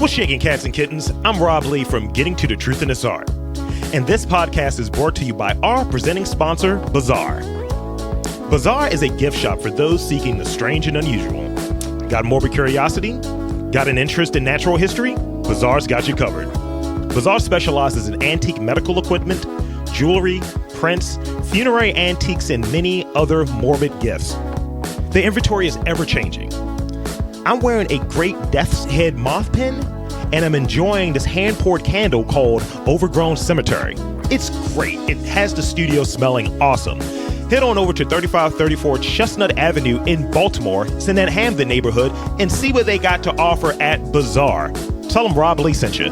What's shaking, cats and kittens? I'm Rob Lee from Getting to the Truth in This Art. And this podcast is brought to you by our presenting sponsor, Bazaar. Bazaar is a gift shop for those seeking the strange and unusual. Got morbid curiosity? Got an interest in natural history? Bazaar's got you covered. Bazaar specializes in antique medical equipment, jewelry, prints, funerary antiques, and many other morbid gifts. The inventory is ever-changing. I'm wearing a great death's head moth pin, and I'm enjoying this hand-poured candle called Overgrown Cemetery. It's great. It has the studio smelling awesome. Head on over to 3534 Chestnut Avenue in Baltimore, it's in that Hamden neighborhood, and see what they got to offer at Bazaar. Tell them Rob Lee sent you.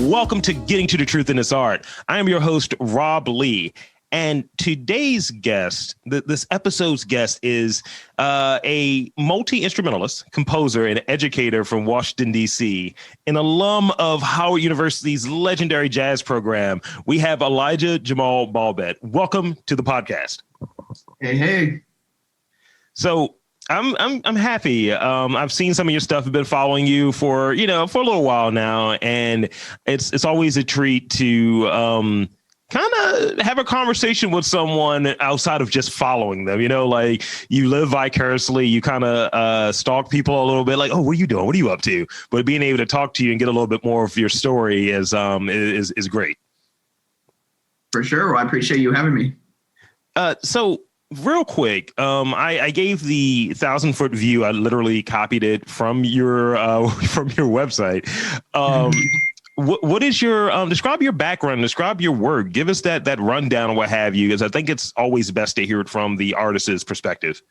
Welcome to Getting to the Truth in This Art. I am your host, Rob Lee. And today's guest, this episode's guest, is a multi-instrumentalist, composer, and educator from Washington, D.C., an alum of Howard University's legendary jazz program. We have Elijah Jamal Balbed. Welcome to the podcast. Hey. So I'm happy. I've seen some of your stuff. I've been following you for a little while now, and it's always a treat to kind of have a conversation with someone outside of just following them. Like you live vicariously, you kind of stalk people a little bit, like, oh, what are you doing? What are you up to? But being able to talk to you and get a little bit more of your story is great. For sure. Well, I appreciate you having me. So real quick, I gave the 1,000-foot view. I literally copied it from your website. What is your describe your background, describe your work, give us that rundown or what have you, because I think it's always best to hear it from the artist's perspective.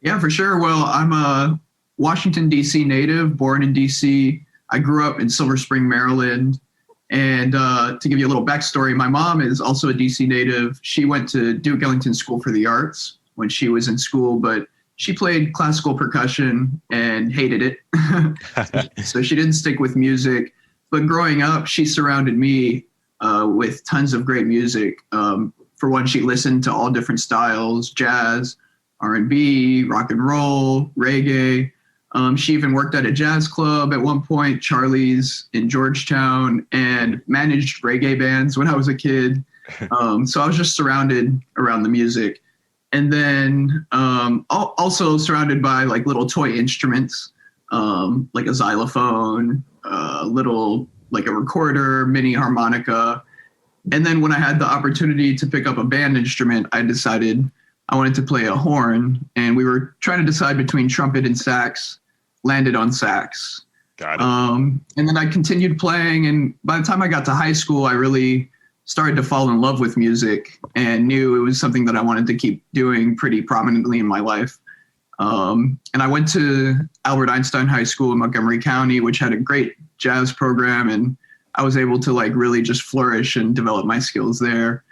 Yeah, for sure. Well, I'm a Washington, D.C. native, born in D.C. I grew up in Silver Spring, Maryland. And to give you a little backstory, my mom is also a D.C. native. She went to Duke Ellington School for the Arts when she was in school, but she played classical percussion and hated it. So she didn't stick with music. But growing up, she surrounded me with tons of great music. For one, she listened to all different styles: jazz, R&B, rock and roll, reggae. She even worked at a jazz club at one point, Charlie's in Georgetown, and managed reggae bands when I was a kid. So I was just surrounded around the music. And then also surrounded by like little toy instruments, like a xylophone, like a recorder, mini harmonica. And then when I had the opportunity to pick up a band instrument, I decided I wanted to play a horn. And we were trying to decide between trumpet and sax, landed on sax. Got it. And then I continued playing. And by the time I got to high school, I really started to fall in love with music and knew it was something that I wanted to keep doing pretty prominently in my life. And I went to Albert Einstein High School in Montgomery County, which had a great jazz program. And I was able to like really just flourish and develop my skills there.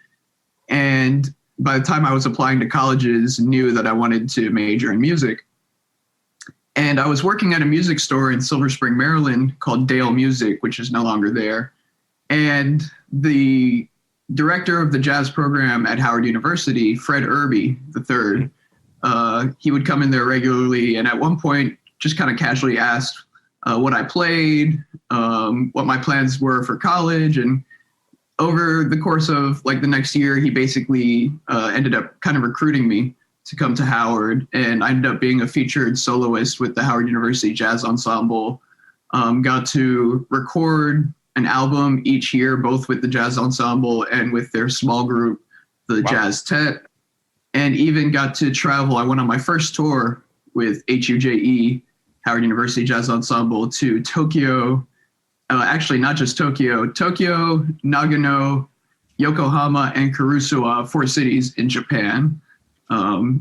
And by the time I was applying to colleges, knew that I wanted to major in music. And I was working at a music store in Silver Spring, Maryland called Dale Music, which is no longer there. And the director of the jazz program at Howard University, Fred Irby III, he would come in there regularly, and at one point just kind of casually asked what I played, what my plans were for college. And over the course of like the next year, he basically ended up kind of recruiting me to come to Howard, and I ended up being a featured soloist with the Howard University Jazz Ensemble. Got to record an album each year, both with the jazz ensemble and with their small group, the Wow. Jazz Tet, and even got to travel. I went on my first tour with HUJE, Howard University Jazz Ensemble, to Tokyo. Actually, not just Tokyo, Nagano, Yokohama, and Karuizawa, 4 cities in Japan.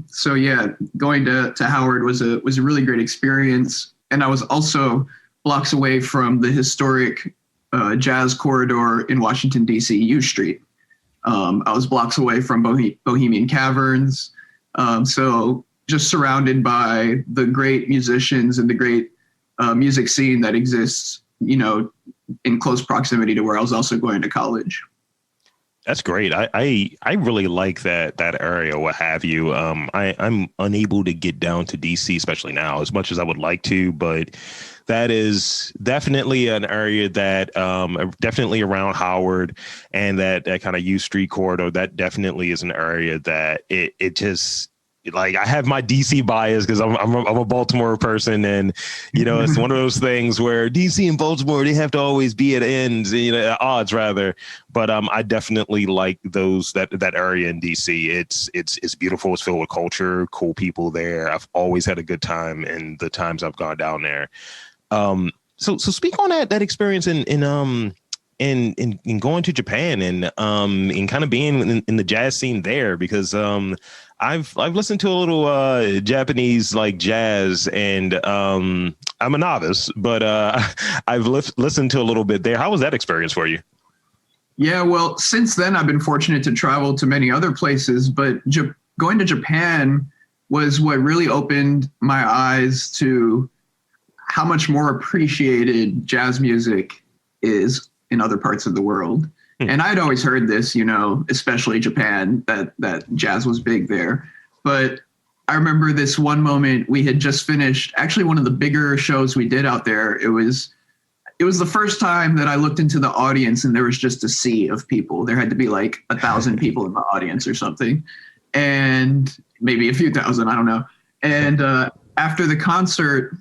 So yeah, going to Howard was a really great experience. And I was also blocks away from the historic jazz corridor in Washington, D.C., U Street. I was blocks away from Bohemian Caverns. So just surrounded by the great musicians and the great music scene that exists, in close proximity to where I was also going to college. That's great. I really like that area, what have you. I'm unable to get down to DC, especially now, as much as I would like to, but that is definitely an area that definitely around Howard and that kind of U Street corridor. That definitely is an area that it just like I have my DC bias because I'm a Baltimore person, and it's one of those things where DC and Baltimore, they have to always be at ends, at odds rather. But I definitely like that area in DC. It's beautiful. It's filled with culture, cool people there. I've always had a good time in the times I've gone down there. So speak on that experience in going to Japan and kind of being in the jazz scene there, because I've listened to a little Japanese like jazz, and I'm a novice, but I've listened to a little bit there. How was that experience for you? Yeah, well, since then I've been fortunate to travel to many other places, but going to Japan was what really opened my eyes to how much more appreciated jazz music is in other parts of the world. And I'd always heard this, especially Japan, that jazz was big there. But I remember this one moment we had just finished, actually one of the bigger shows we did out there. It was the first time that I looked into the audience and there was just a sea of people. There had to be like 1,000 people in the audience or something, and maybe a few thousand, I don't know. And after the concert,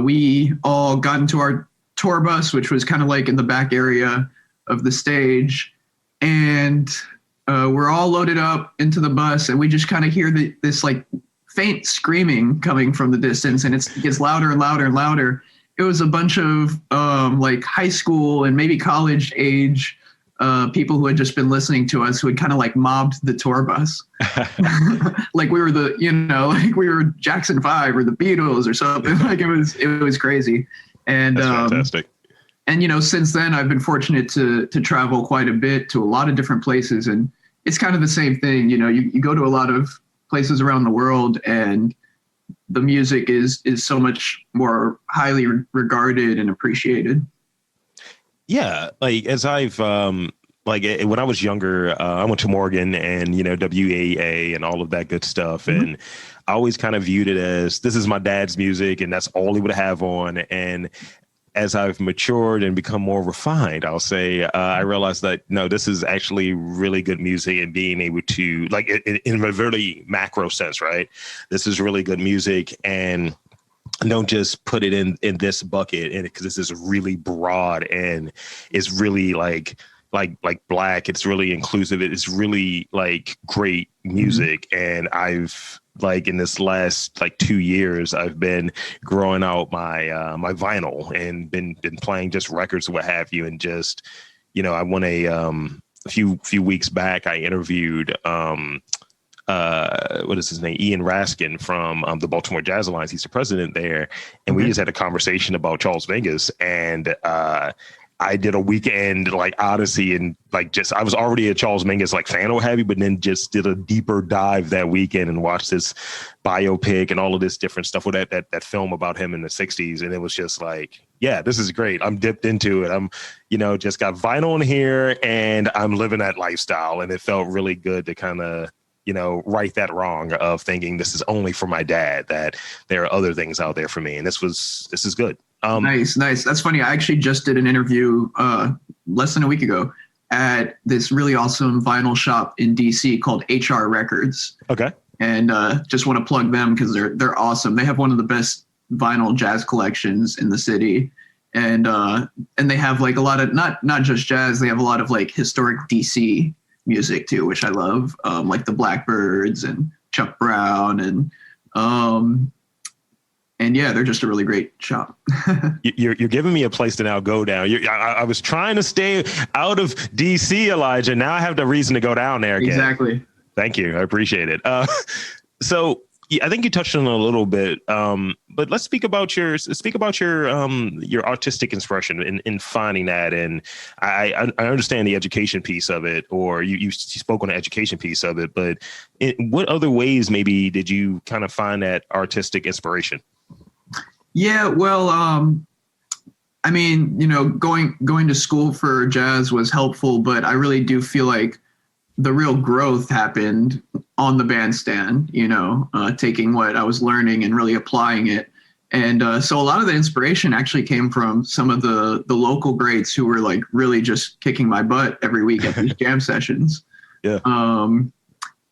we all got into our tour bus, which was kind of like in the back area of the stage, and we're all loaded up into the bus, and we just kind of hear this like faint screaming coming from the distance, and it gets louder and louder and louder. It was a bunch of like high school and maybe college age people who had just been listening to us, who had kind of like mobbed the tour bus. Like we were like we were Jackson 5 or the Beatles or something. Like it was crazy. And that's fantastic. And since then I've been fortunate to travel quite a bit to a lot of different places, and it's kind of the same thing. You go to a lot of places around the world, and the music is so much more highly regarded and appreciated. Yeah, like as I've like when I was younger, I went to Morgan and WAA and all of that good stuff, and I always kind of viewed it as this is my dad's music, and that's all he would have on. And as I've matured and become more refined, I'll say, I realized that, no, this is actually really good music, and being able to, like, in a very macro sense, right? This is really good music, and don't just put it in this bucket, and because this is really broad and it's really like black. It's really inclusive. It's really like great music. And I've like in this last like 2 years, I've been growing out my my vinyl and been playing just records, what have you. And just, I won a few weeks back, I interviewed what is his name? Ian Raskin from the Baltimore Jazz Alliance. He's the president there. And we just had a conversation about Charles Mingus, and I did a weekend like odyssey, and like I was already a Charles Mingus like fan or heavy, but then just did a deeper dive that weekend and watched this biopic and all of this different stuff with that film about him in the 60s. And it was just like, yeah, this is great. I'm dipped into it. I'm, just got vinyl in here and I'm living that lifestyle. And it felt really good to kind of, right that wrong of thinking this is only for my dad, that there are other things out there for me. And this is good. Nice. That's funny. I actually just did an interview less than a week ago at this really awesome vinyl shop in DC called HR Records. Okay. And just want to plug them because they're awesome. They have one of the best vinyl jazz collections in the city. And they have like a lot of not just jazz, they have a lot of like historic DC music too, which I love, like the Blackbyrds and Chuck Brown and yeah, they're just a really great shop. You're giving me a place to now go down. I was trying to stay out of DC, Elijah. Now I have the reason to go down there again. Exactly. Thank you. I appreciate it. So yeah, I think you touched on it a little bit, but let's speak about your artistic expression in finding that. And I understand the education piece of it, or you spoke on the education piece of it, but what other ways maybe did you kind of find that artistic inspiration? Yeah, well, I mean, going to school for jazz was helpful, but I really do feel like the real growth happened on the bandstand, taking what I was learning and really applying it. And so a lot of the inspiration actually came from some of the local greats who were like really just kicking my butt every week at these jam sessions. Yeah.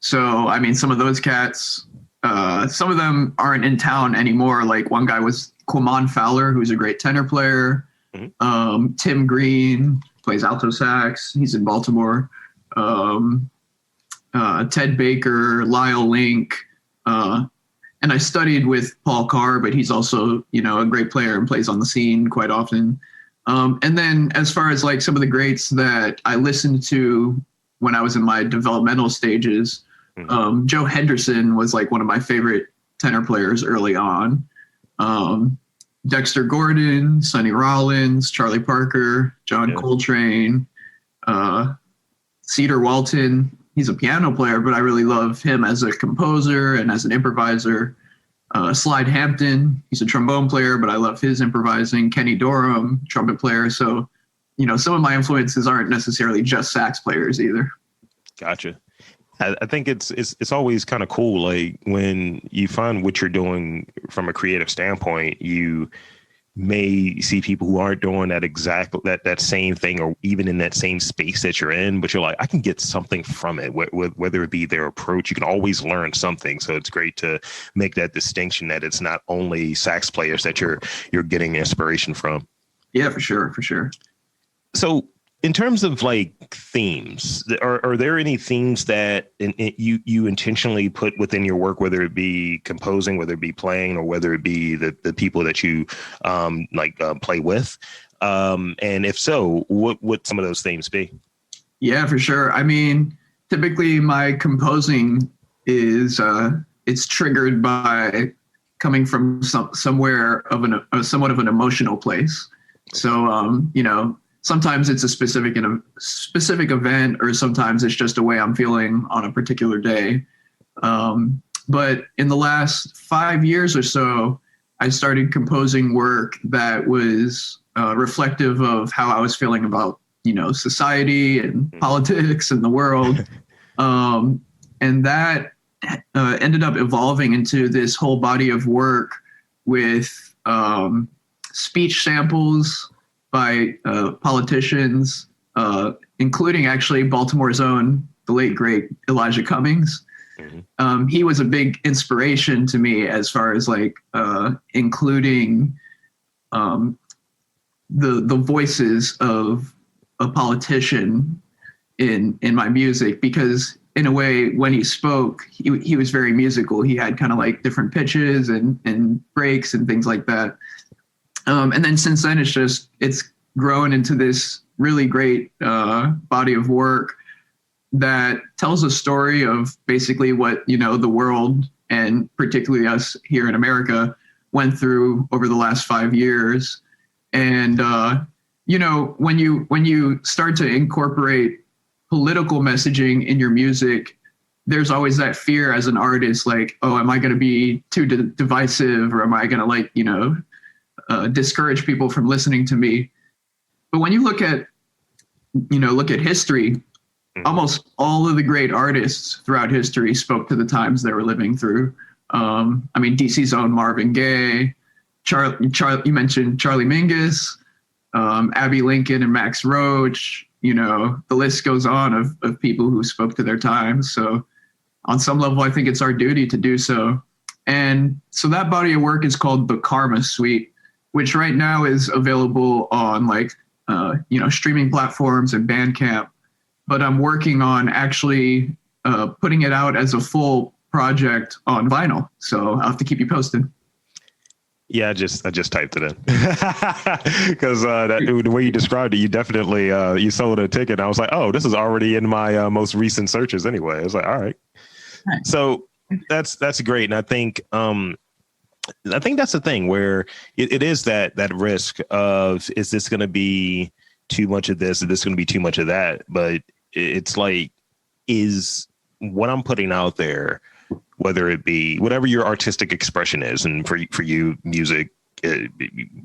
So, I mean, some of those cats, some of them aren't in town anymore. Like one guy was Quamon Fowler, who's a great tenor player. Mm-hmm. Tim Green plays alto sax. He's in Baltimore. Ted Baker, Lyle Link, and I studied with Paul Carr, but he's also, a great player and plays on the scene quite often. And then as far as like some of the greats that I listened to when I was in my developmental stages, Joe Henderson was like one of my favorite tenor players early on. Dexter Gordon, Sonny Rollins, Charlie Parker, John Coltrane, Cedar Walton. He's a piano player, but I really love him as a composer and as an improviser. Slide Hampton, he's a trombone player, but I love his improvising. Kenny Dorham, trumpet player. So, some of my influences aren't necessarily just sax players either. Gotcha. I think it's always kind of cool. Like when you find what you're doing from a creative standpoint, you may see people who aren't doing that same thing or even in that same space that you're in, but you're like, I can get something from it, whether it be their approach. You can always learn something. So it's great to make that distinction that it's not only sax players that you're getting inspiration from. Yeah, for sure. So in terms of like themes, are there any themes that you intentionally put within your work, whether it be composing, whether it be playing, or whether it be the people that you play with? And if so, what would some of those themes be? Yeah, for sure. I mean, typically my composing is it's triggered by coming from somewhere of somewhat of an emotional place. So sometimes it's a specific event, or sometimes it's just a way I'm feeling on a particular day. But in the last 5 years or so, I started composing work that was reflective of how I was feeling about, society and politics and the world. And that ended up evolving into this whole body of work with speech samples by politicians, including actually Baltimore's own, the late, great Elijah Cummings. Mm-hmm. He was a big inspiration to me as far as like including the voices of a politician in my music, because in a way, when he spoke, he was very musical. He had kind of like different pitches and breaks and things like that. And then since then, it's grown into this really great body of work that tells a story of basically what, the world and particularly us here in America went through over the last 5 years. And, when you start to incorporate political messaging in your music, there's always that fear as an artist, like, oh, am I going to be too divisive, or am I going to discourage people from listening to me? But when you look at history, almost all of the great artists throughout history spoke to the times they were living through. DC's own Marvin Gaye, you mentioned Charlie Mingus, Abbey Lincoln and Max Roach, the list goes on of people who spoke to their times. So on some level, I think it's our duty to do so. And so that body of work is called the Karma Suite, which right now is available on streaming platforms and Bandcamp. But I'm working on actually putting it out as a full project on vinyl. So I'll have to keep you posted. Yeah, I just typed it in because the way you described it, you definitely you sold a ticket. I was like, oh, this is already in my most recent searches anyway. I was like, all right. So that's great. And I think that's the thing where it is that risk of, is this going to be too much of this? Is this going to be too much of that? But it's like, is what I'm putting out there, whether it be whatever your artistic expression is, and for you, music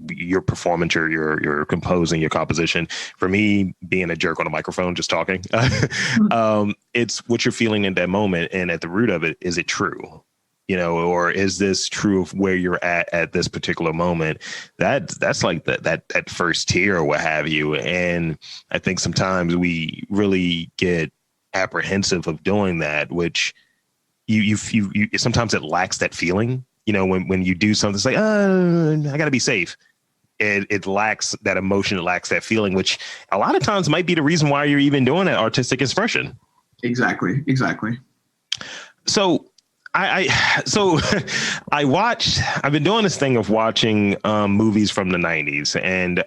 your performance, your composing, your composition. For me, being a jerk on a microphone, just talking, it's what you're feeling in that moment. And at the root of it, is it true? Or is this true of where you're at this particular moment? That's like that first tier or what have you. And I think sometimes we really get apprehensive of doing that, which you sometimes it lacks that feeling. When you do something, it's like, I got to be safe. It lacks that emotion, it lacks that feeling, which a lot of times might be the reason why you're even doing that artistic expression. Exactly. So I've been doing this thing of watching movies from the 90s, and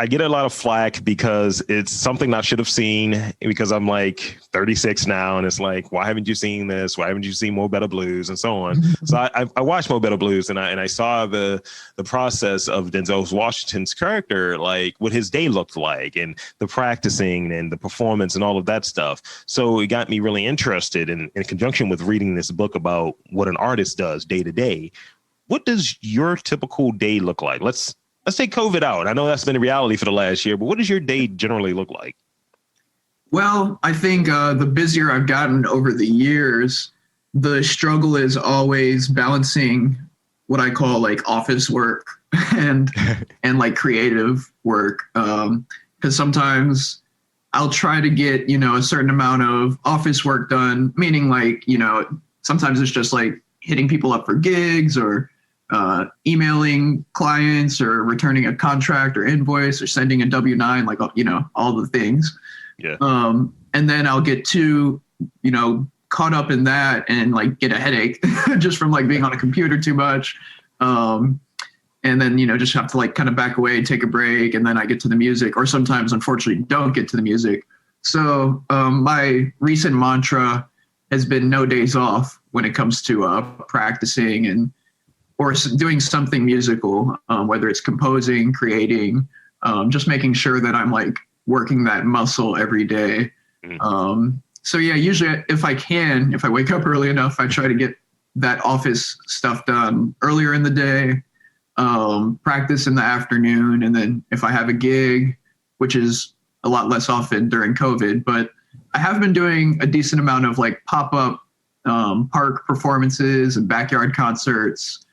I get a lot of flack because it's something I should have seen, because I'm like 36 now. And it's like, why haven't you seen this? Why haven't you seen Mo Better Blues and so on? So I watched Mo Better Blues, and I saw the process of Denzel Washington's character, like what his day looked like, and the practicing and the performance and all of that stuff. So it got me really interested in conjunction with reading this book about what an artist does day to day. What does your typical day look like? Let's take COVID out. I know that's been a reality for the last year, but what does your day generally look like? Well, I think the busier I've gotten over the years, the struggle is always balancing what I call like office work and like creative work. Because sometimes I'll try to get, a certain amount of office work done, meaning like, sometimes it's just like hitting people up for gigs or emailing clients or returning a contract or invoice or sending a W-9, like, all the things. Yeah. And then I'll get too, caught up in that and like get a headache just from like being on a computer too much. And then, just have to like kind of back away, take a break. And then I get to the music, or sometimes unfortunately don't get to the music. So my recent mantra has been no days off when it comes to practicing or doing something musical, whether it's composing, creating, just making sure that I'm like working that muscle every day. So yeah, usually if I wake up early enough, I try to get that office stuff done earlier in the day, practice in the afternoon. And then if I have a gig, which is a lot less often during COVID, but I have been doing a decent amount of like pop-up park performances and backyard concerts,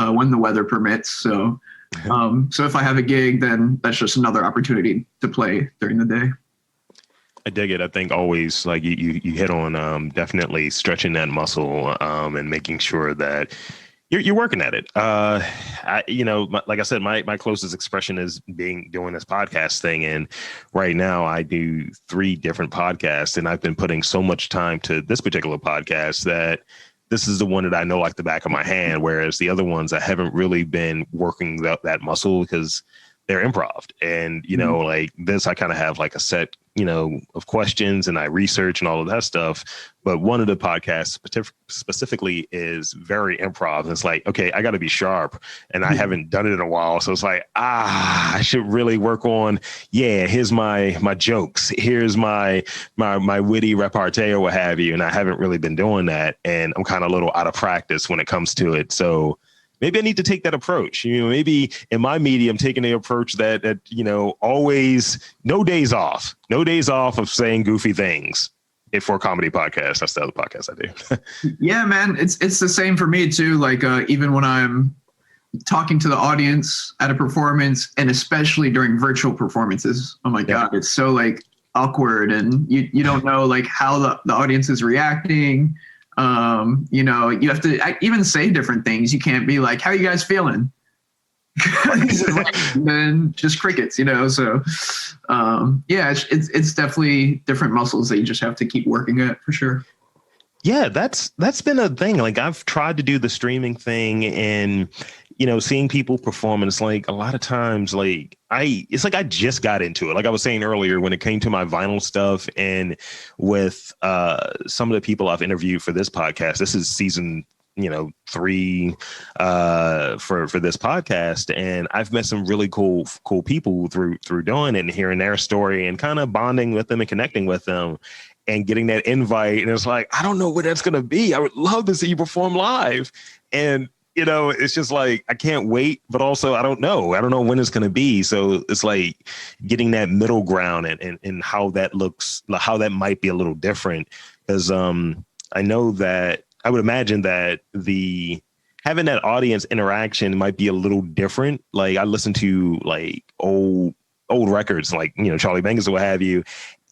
when the weather permits. So if I have a gig, then that's just another opportunity to play during the day. I dig it. I think always like you hit on definitely stretching that muscle and making sure that you're working at it. Like I said, my closest expression is doing this podcast thing. And right now I do 3 different podcasts, and I've been putting so much time to this particular podcast that this is the one that I know like the back of my hand, whereas the other ones I haven't really been working that muscle because they're improv. And, like this, I kind of have like a set, of questions, and I research and all of that stuff. But one of the podcasts specifically is very improv. And it's like, okay, I got to be sharp, and I haven't done it in a while. So it's like, I should really work on, here's my jokes. Here's my witty repartee or what have you. And I haven't really been doing that. And I'm kind of a little out of practice when it comes to it. So maybe I need to take that approach. Maybe in my medium, taking the approach that always no days off of saying goofy things. For a comedy podcast, that's the other podcast I do. Yeah, man, it's the same for me too. Like even when I'm talking to the audience at a performance, and especially during virtual performances, oh my God, it's so like awkward, and you don't know like how the audience is reacting. You have to even say different things. You can't be like, how are you guys feeling? And then just crickets, so it's definitely different muscles that you just have to keep working at, for sure. Yeah, that's been a thing. Like I've tried to do the streaming thing, and seeing people perform, and it's like a lot of times like it's like I just got into it. Like I was saying earlier, when it came to my vinyl stuff, and with some of the people I've interviewed for this podcast, this is season 3 for this podcast, and I've met some really cool people through doing it and hearing their story and kind of bonding with them and connecting with them and getting that invite. And it's like, I don't know what that's going to be. I would love to see you perform live. And it's just like, I can't wait, but also I don't know when it's going to be. So it's like getting that middle ground and how that looks, how that might be a little different. Because I know that I would imagine that having that audience interaction might be a little different. Like I listen to like old records, like, Charlie Mingus or what have you.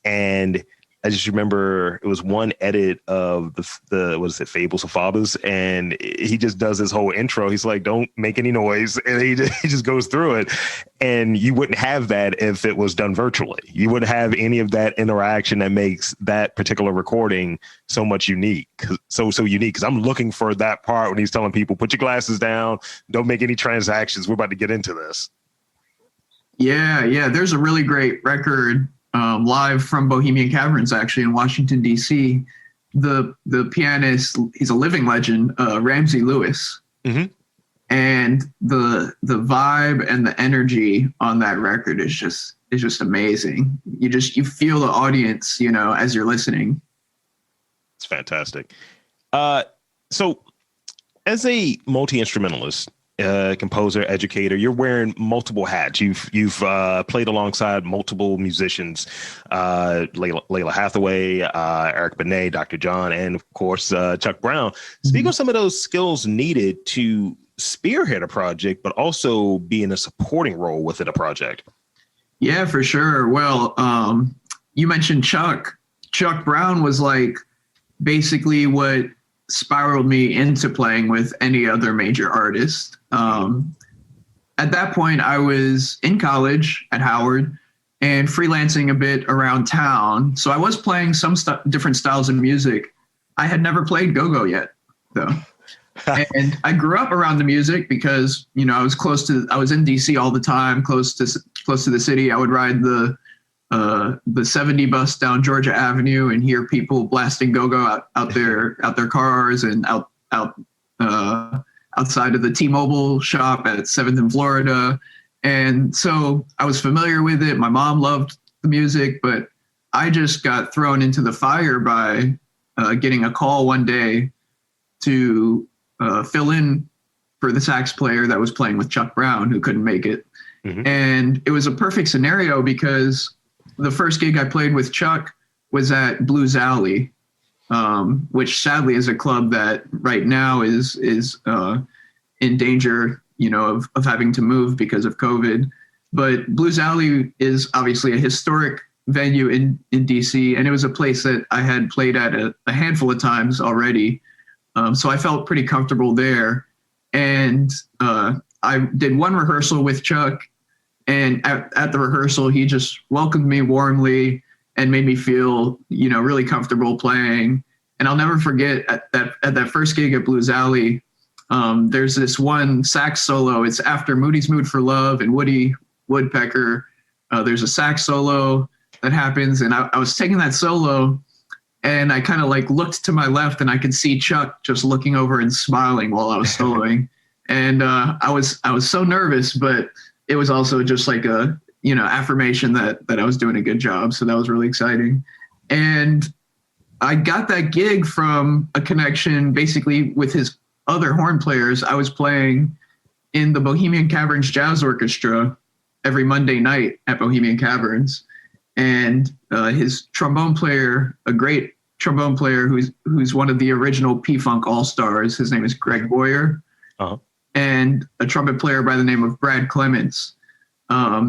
And I just remember it was one edit of the what is it, Fables of Fathers, and he just does his whole intro. He's like, "Don't make any noise," and he just goes through it. And you wouldn't have that if it was done virtually. You wouldn't have any of that interaction that makes that particular recording so much unique. So unique, because I'm looking for that part when he's telling people, "Put your glasses down. Don't make any transactions. We're about to get into this." Yeah. There's a really great record. Live from Bohemian Caverns, actually, in Washington, D.C. The pianist, he's a living legend, Ramsey Lewis. Mm-hmm. And the vibe and the energy on that record is just amazing. You feel the audience, as you're listening. It's fantastic. So as a multi-instrumentalist, composer, educator, you're wearing multiple hats. You've played alongside multiple musicians, Lalah Hathaway, Eric Benet, Dr. John, and of course Chuck Brown. Speak of some of those skills needed to spearhead a project, but also be in a supporting role within a project. Yeah, for sure. Well, you mentioned Chuck. Chuck Brown was like basically what spiraled me into playing with any other major artist. At that point, I was in college at Howard and freelancing a bit around town. So I was playing some different styles of music. I had never played go-go yet, though. And I grew up around the music because, I was in DC all the time, close to the city. I would ride the 70 bus down Georgia Avenue and hear people blasting go-go out their cars and outside of the T-Mobile shop at 7th and Florida. And so I was familiar with it. My mom loved the music, but I just got thrown into the fire by getting a call one day to fill in for the sax player that was playing with Chuck Brown, who couldn't make it. Mm-hmm. And it was a perfect scenario because the first gig I played with Chuck was at Blues Alley, which sadly is a club that right now is in danger, of having to move because of COVID. But Blues Alley is obviously a historic venue in DC, and it was a place that I had played at a handful of times already. So I felt pretty comfortable there. And I did one rehearsal with Chuck, and at the rehearsal, he just welcomed me warmly and made me feel, really comfortable playing. And I'll never forget at that first gig at Blues Alley, there's this one sax solo. It's after Moody's Mood for Love and Woody Woodpecker. There's a sax solo that happens, and I was taking that solo, and I kind of like looked to my left, and I could see Chuck just looking over and smiling while I was soloing. And I was so nervous, but it was also just like a, affirmation that I was doing a good job. So that was really exciting. And I got that gig from a connection basically with his other horn players. I was playing in the Bohemian Caverns Jazz Orchestra every Monday night at Bohemian Caverns. And his trombone player, a great trombone player who's one of the original P-Funk All-Stars, his name is Greg Boyer. Uh-huh. And a trumpet player by the name of Brad Clements.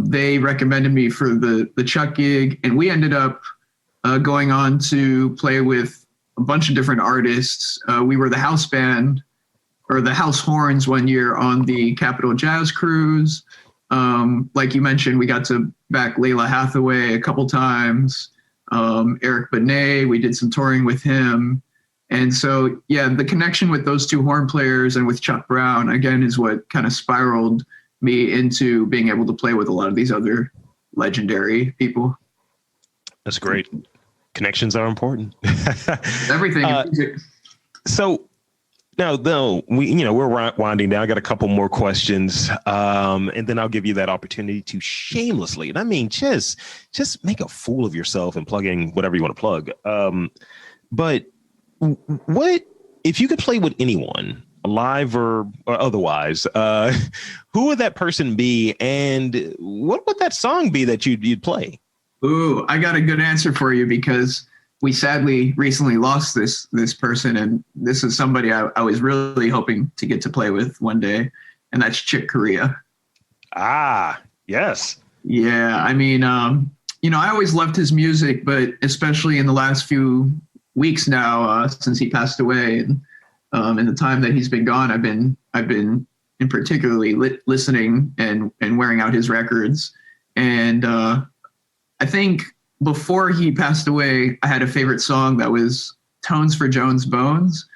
They recommended me for the Chuck gig, and we ended up going on to play with a bunch of different artists. We were the house band, or the house horns, one year on the Capitol Jazz Cruise. Like you mentioned, we got to back Lalah Hathaway a couple times. Eric Benet, we did some touring with him. And so, yeah, the connection with those two horn players and with Chuck Brown, again, is what kind of spiraled me into being able to play with a lot of these other legendary people. That's great. Connections are important. Everything. So now, though, we're winding down. I got a couple more questions, and then I'll give you that opportunity to shamelessly, and I mean just make a fool of yourself and plug in whatever you want to plug. But what if you could play with anyone live or otherwise, who would that person be, and what would that song be that you'd play? Ooh, I got a good answer for you, because we sadly recently lost this person, and this is somebody I was really hoping to get to play with one day, and that's Chick Corea. Ah, yes. Yeah, I mean, I always loved his music, but especially in the last few weeks now, since he passed away, and in the time that he's been gone, I've been in particularly listening and wearing out his records. And I think before he passed away, I had a favorite song that was Tones for Jones Bones.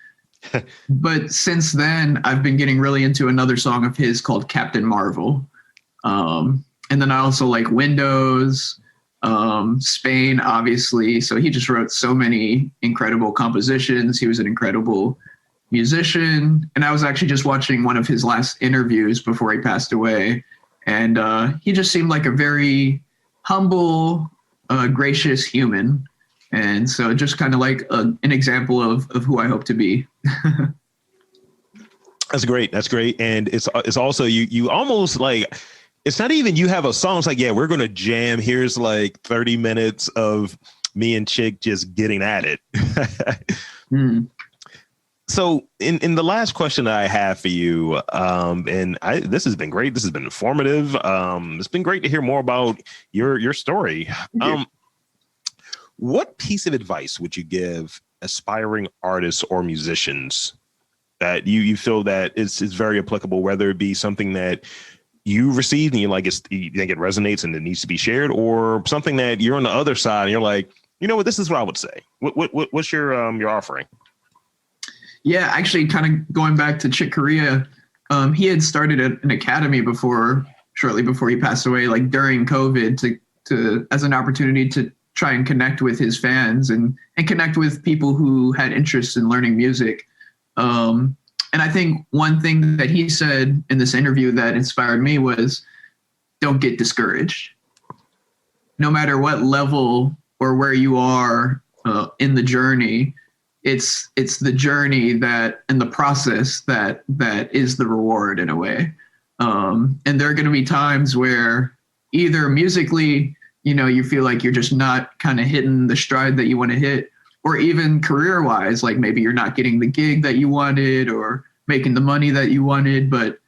But since then, I've been getting really into another song of his called Captain Marvel. And then I also like Windows, Spain, obviously. So he just wrote so many incredible compositions. He was an incredible musician. And I was actually just watching one of his last interviews before he passed away. And he just seemed like a very humble, gracious human. And so just kind of like an example of who I hope to be. That's great. That's great. And it's also you almost like, it's not even you have a song. It's like, yeah, we're going to jam. Here's like 30 minutes of me and Chick just getting at it. So in the last question that I have for you, this has been great. This has been informative. It's been great to hear more about your story. What piece of advice would you give aspiring artists or musicians that you feel that is very applicable, whether it be something that you received and you think it resonates and it needs to be shared, or something that you're on the other side and you're like, you know what, this is what I would say. What's your offering? Yeah, actually, kind of going back to Chick Corea, he had started an academy shortly before he passed away, like during COVID, to as an opportunity to try and connect with his fans and connect with people who had interest in learning music. And I think one thing that he said in this interview that inspired me was, don't get discouraged. No matter what level or where you are in the journey, it's the journey and the process that is the reward in a way. And there are going to be times where either musically, you feel like you're just not kind of hitting the stride that you want to hit, or even career-wise, like maybe you're not getting the gig that you wanted or making the money that you wanted. But,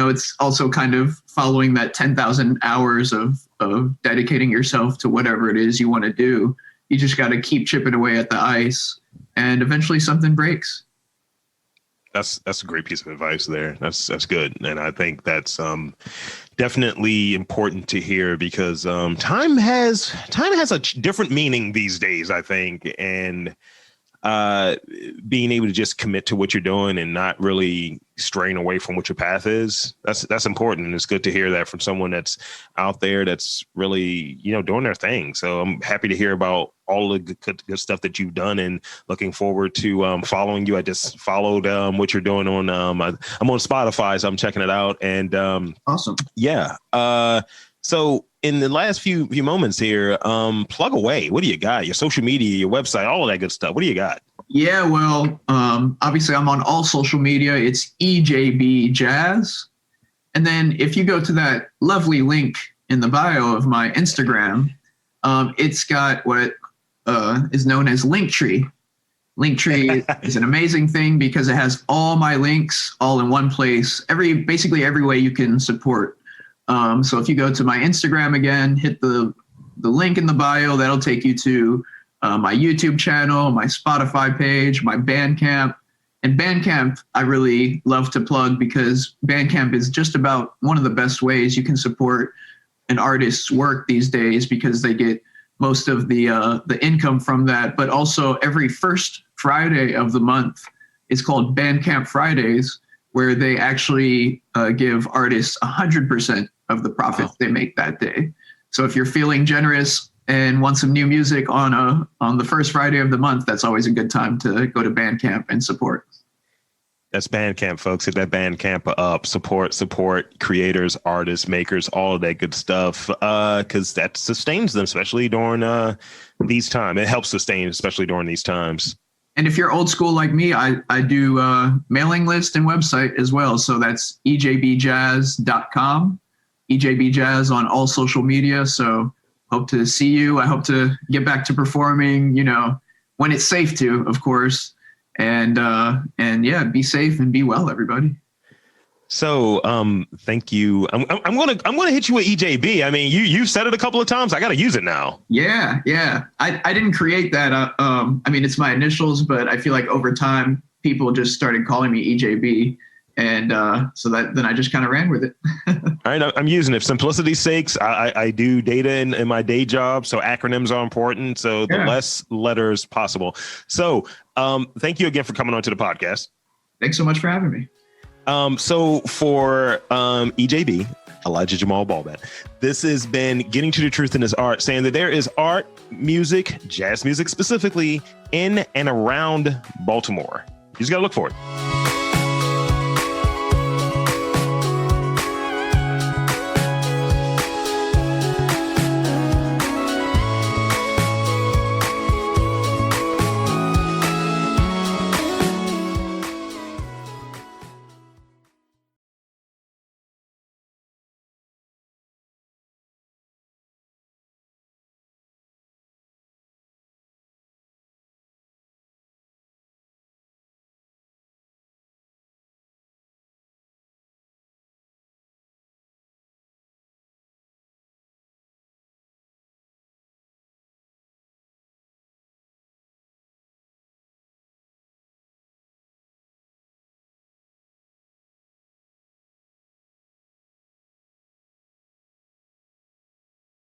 it's also kind of following that 10,000 hours of dedicating yourself to whatever it is you want to do. You just got to keep chipping away at the ice, and eventually something breaks. That's a great piece of advice there. That's good. And I think that's definitely important to hear, because time has a different meaning these days, I think. And being able to just commit to what you're doing and not really straying away from what your path is, that's important. And it's good to hear that from someone that's out there that's really, doing their thing. So I'm happy to hear about all the good stuff that you've done, and looking forward to following you. I just followed what you're doing on I'm on Spotify, so I'm checking it out. And awesome. Yeah. So in the last few moments here, plug away. What do you got? Your social media, your website, all of that good stuff. What do you got? Yeah, well, obviously I'm on all social media. It's EJB Jazz. And then if you go to that lovely link in the bio of my Instagram, it's got what is known as Linktree. Linktree is an amazing thing because it has all my links all in one place, basically every way you can support. So if you go to my Instagram again, hit the link in the bio, that'll take you to my YouTube channel, my Spotify page, my Bandcamp. And Bandcamp, I really love to plug because Bandcamp is just about one of the best ways you can support an artist's work these days, because they get most of the income from that. But also every first Friday of the month is called Bandcamp Fridays, where they actually give artists 100% of the profits they make that day. So if you're feeling generous and want some new music on the first Friday of the month, that's always a good time to go to Bandcamp and support. That's Bandcamp, folks. Hit that Bandcamp up. Support creators, artists, makers, all of that good stuff, because that sustains them, especially during these times. It helps sustain, especially during these times. And if you're old school like me, I do mailing list and website as well. So that's ejbjazz.com, ejbjazz on all social media. So hope to see you. I hope to get back to performing, when it's safe to, of course. And yeah, be safe and be well, everybody. So, thank you. I'm gonna hit you with EJB. I mean, you've said it a couple of times. I got to use it now. Yeah. I didn't create that. I mean, it's my initials, but I feel like over time people just started calling me EJB, and so then I just kind of ran with it. All right, I'm using it for simplicity's sakes. I do data in my day job, so acronyms are important. So the less letters possible. So, thank you again for coming on to the podcast. Thanks so much for having me. So for EJB, Elijah Jamal Balbed, this has been Getting to the Truth in This Art, saying that there is art, music, jazz music specifically, in and around Baltimore. You just got to look for it.